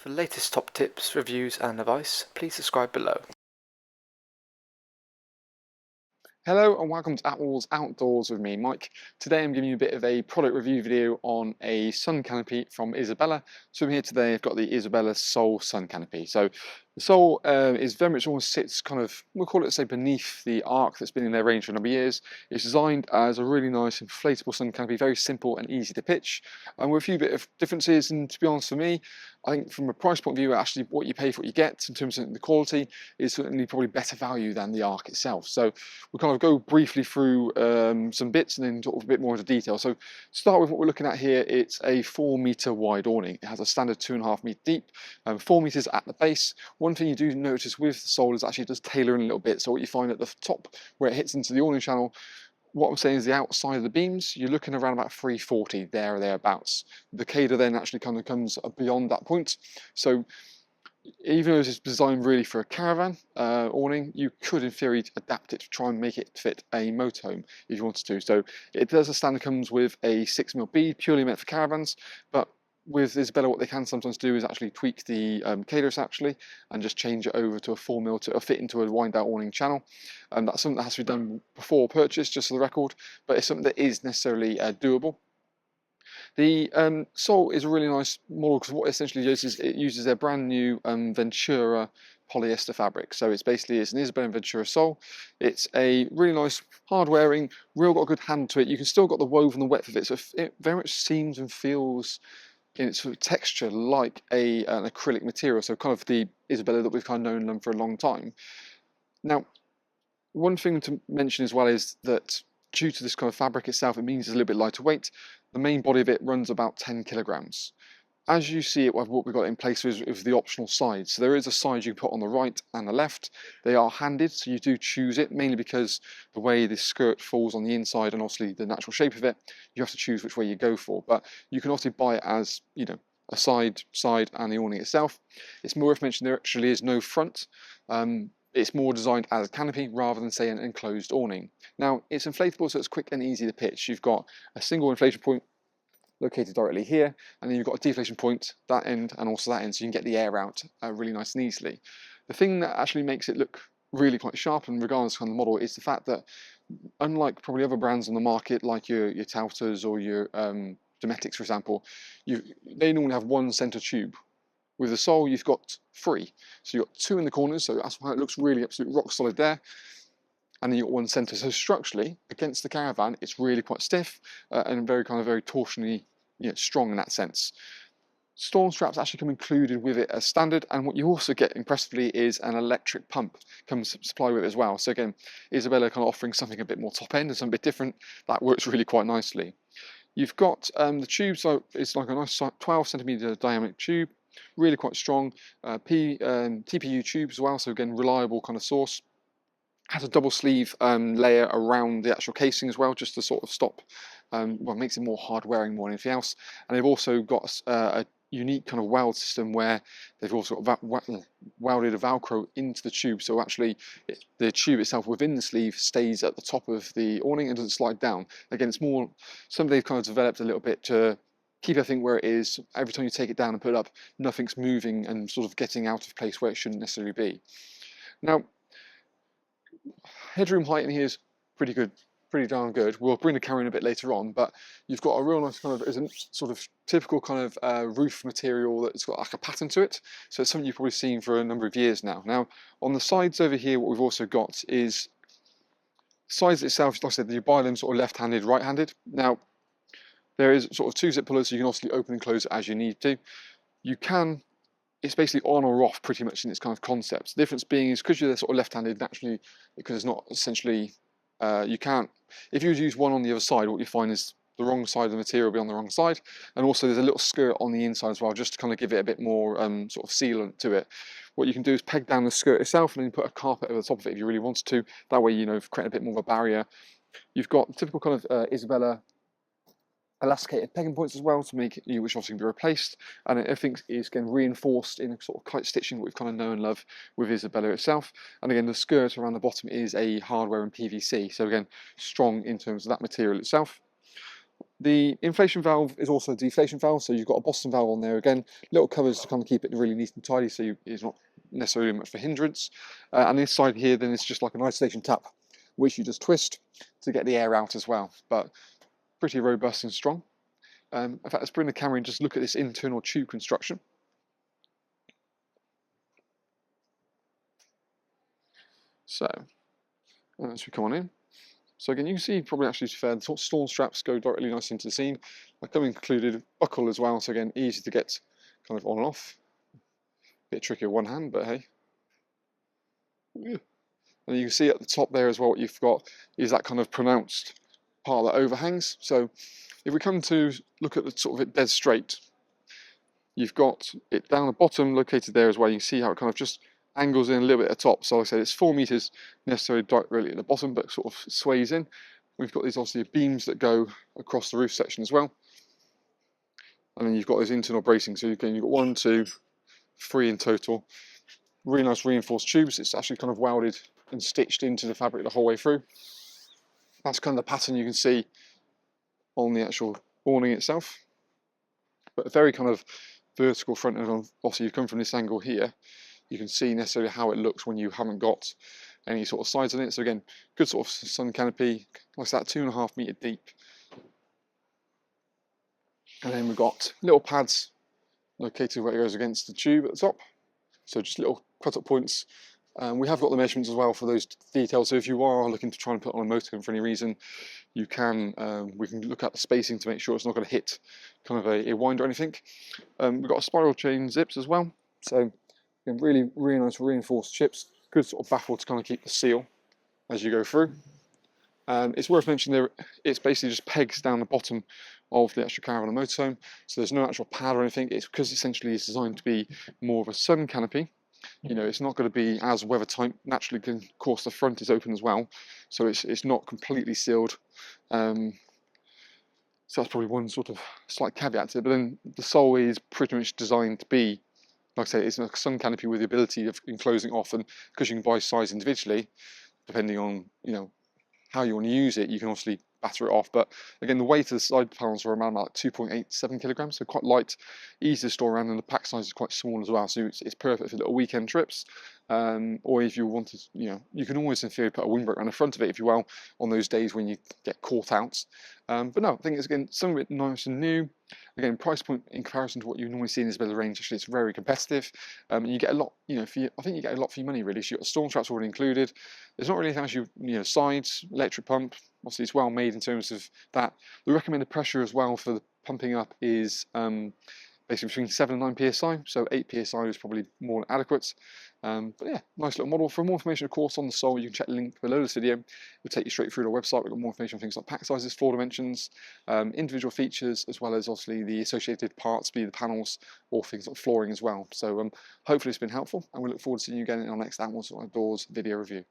For the latest top tips, reviews and advice, please subscribe below. Hello and welcome to Attwoolls Outdoors with me, Mike. Today I'm giving you a bit of a product review video on a sun canopy from Isabella. So I'm here today, I've got the Isabella Sol sun canopy. So the Sol is very much almost sits kind of, we'll call it say beneath the arc that's been in their range for a number of years. It's designed as a really nice inflatable sun canopy, very simple and easy to pitch. And with a few bit of differences, and to be honest for me, I think from a price point of view, actually what you pay for what you get in terms of the quality is certainly probably better value than the arc itself. So we'll kind of go briefly through some bits and then talk a bit more into detail. So to start with what we're looking at here, it's a 4 meter wide awning. It has a standard 2.5 meter deep, 4 meters at the base. One thing you do notice with the Sol is actually it does tailor in a little bit. So what you find at the top where it hits into the awning channel, what I'm saying is the outside of the beams, you're looking around about 340 there or thereabouts. The cater then actually kind of comes beyond that point. So even though it's designed really for a caravan awning, you could in theory adapt it to try and make it fit a motorhome if you wanted to. So it does, a standard comes with a 6mm bead purely meant for caravans, but with Isabella what they can sometimes do is actually tweak the caterers actually and just change it over to a 4mm to fit into a wind out awning channel. That's something that has to be done before purchase, just for the record, but it's something that is necessarily doable. The Sol is a really nice model because what it essentially does is it uses their brand new Ventura polyester fabric. So it's an Isabella Ventura Sol. It's a really nice, hard wearing, real got a good hand to it. You can still got the woven and width of it, so it very much seems and feels in its sort of texture like an acrylic material. So kind of the Isabella that we've kind of known them for a long time. Now, one thing to mention as well is that due to this kind of fabric itself, it means it's a little bit lighter weight. The main body of it runs about 10 kilograms. As you see it, what we've got in place is the optional sides. So there is a side you can put on the right and the left. They are handed, so you do choose it, mainly because the way the skirt falls on the inside and obviously the natural shape of it, you have to choose which way you go for. But you can also buy it as, you know, a side, and the awning itself. It's more worth mentioning there actually is no front. It's more designed as a canopy rather than say an enclosed awning. Now it's inflatable, so it's quick and easy to pitch. You've got a single inflation point located directly here, and then you've got a deflation point that end and also that end, so you can get the air out really nice and easily. The thing that actually makes it look really quite sharp, and regardless of the model, is the fact that unlike probably other brands on the market like your Tauters or your Domestics, for example, they normally have one center tube. With the Sol, you've got 3. So you've got 2 in the corners, so that's why it looks really absolutely rock solid there. And then you've got one centre. So structurally, against the caravan, it's really quite stiff and very torsionally, strong in that sense. Storm straps actually come included with it as standard, and what you also get impressively is an electric pump comes supplied with it as well. So again, Isabella kind of offering something a bit more top end and something a bit different. That works really quite nicely. You've got the tube, so it's like a nice 12 centimetre diameter tube. Really quite strong, TPU tube as well, so again reliable kind of source. Has a double sleeve layer around the actual casing as well, just to sort of stop, well, makes it more hard wearing more than anything else. And they've also got a unique kind of weld system where they've also welded a Velcro into the tube, so actually the tube itself within the sleeve stays at the top of the awning and doesn't slide down. Again, it's more something they've kind of developed a little bit to keep everything where it is. Every time you take it down and put it up, nothing's moving and sort of getting out of place where it shouldn't necessarily be. Now, headroom height in here is pretty good, pretty darn good. We'll bring the camera in a bit later on, but you've got a real nice kind of, sort of typical kind of roof material that's got like a pattern to it. So it's something you've probably seen for a number of years now. Now, on the sides over here, what we've also got is sides itself, like I said, you buy them sort of left-handed, right-handed. Now, there is sort of 2 zip pullers, so you can obviously open and close it as you need to. It's basically on or off pretty much in its kind of concept. The difference being is because you're sort of left-handed naturally, because it's not essentially, you can't, if you use one on the other side, what you find is the wrong side of the material will be on the wrong side. And also there's a little skirt on the inside as well, just to kind of give it a bit more sort of sealant to it. What you can do is peg down the skirt itself and then put a carpet over the top of it if you really wanted to. That way, create a bit more of a barrier. You've got typical kind of Isabella elasticated pegging points as well to make you, which obviously can be replaced, and everything is again reinforced in a sort of kite stitching that we've kind of known and love with Isabella itself. And again, the skirt around the bottom is a hardware and PVC, so again strong in terms of that material itself. The inflation valve is also a deflation valve, so you've got a Boston valve on there again, little covers to kind of keep it really neat and tidy, so it's not necessarily much for hindrance. And this side here, then it's just like an isolation tap, which you just twist to get the air out as well. But pretty robust and strong. In fact, let's bring the camera in and just look at this internal tube construction. So, as we come on in. So again, you can see probably actually fair, the storm straps go directly nice into the scene. They come included buckle as well, so again, easy to get kind of on and off. Bit tricky with one hand, but hey. And you can see at the top there as well, what you've got is that kind of pronounced part that overhangs. So if we come to look at the sort of it dead straight, you've got it down the bottom located there as well. You can see how it kind of just angles in a little bit at the top. So like I said, it's 4 meters necessarily directly at the bottom, but sort of sways in. We've got these obviously beams that go across the roof section as well. And then you've got those internal bracing. So again, you've got 1, 2, 3 in total. Really nice reinforced tubes. It's actually kind of welded and stitched into the fabric the whole way through. That's kind of the pattern you can see on the actual awning itself. But a very kind of vertical front, and obviously you come from this angle here, you can see necessarily how it looks when you haven't got any sort of sides on it. So again, good sort of sun canopy, like that 2.5 meter deep. And then we've got little pads located where it goes against the tube at the top. So just little cut-up points. We have got the measurements as well for those details. So if you are looking to try and put on a motorhome for any reason, you can. We can look at the spacing to make sure it's not going to hit kind of a wind or anything. We've got a spiral chain zips as well. So again, really nice reinforced chips. Good sort of baffle to kind of keep the seal as you go through. It's worth mentioning there, it's basically just pegs down the bottom of the actual caravan and motorhome. So there's no actual pad or anything. It's because essentially it's designed to be more of a sun canopy. You know, it's not going to be as weather tight. Naturally, of course, the front is open as well, so it's not completely sealed. So that's probably one sort of slight caveat to it. But then the sole is pretty much designed to be, like I say, it's a sun canopy with the ability of enclosing off, and because you can buy size individually, depending on how you want to use it, you can obviously batter it off. But again, the weight of the side panels are around about 2.87 kilograms, so quite light, easy to store around, and the pack size is quite small as well, so it's perfect for little weekend trips. Or if you wanted, you can always in theory put a windbreak around the front of it if you will, on those days when you get caught out. But no, I think it's again something a bit nice and new. Again, price point in comparison to what you normally see in Isabella range, actually it's very competitive. And you get a lot, I think you get a lot for your money really. So you've got storm traps already included. There's not really anything else, sides, electric pump. Obviously it's well made in terms of that. The recommended pressure as well for the pumping up is basically between 7 and 9 psi, so 8 psi is probably more than adequate. But yeah, nice little model. For more information, of course, on the sole, you can check the link below this video. It'll take you straight through to our website. We've got more information on things like pack sizes, floor dimensions, individual features, as well as obviously the associated parts, be the panels or things like flooring as well. So hopefully it's been helpful, and we look forward to seeing you again in our next Attwoolls Outdoors video review.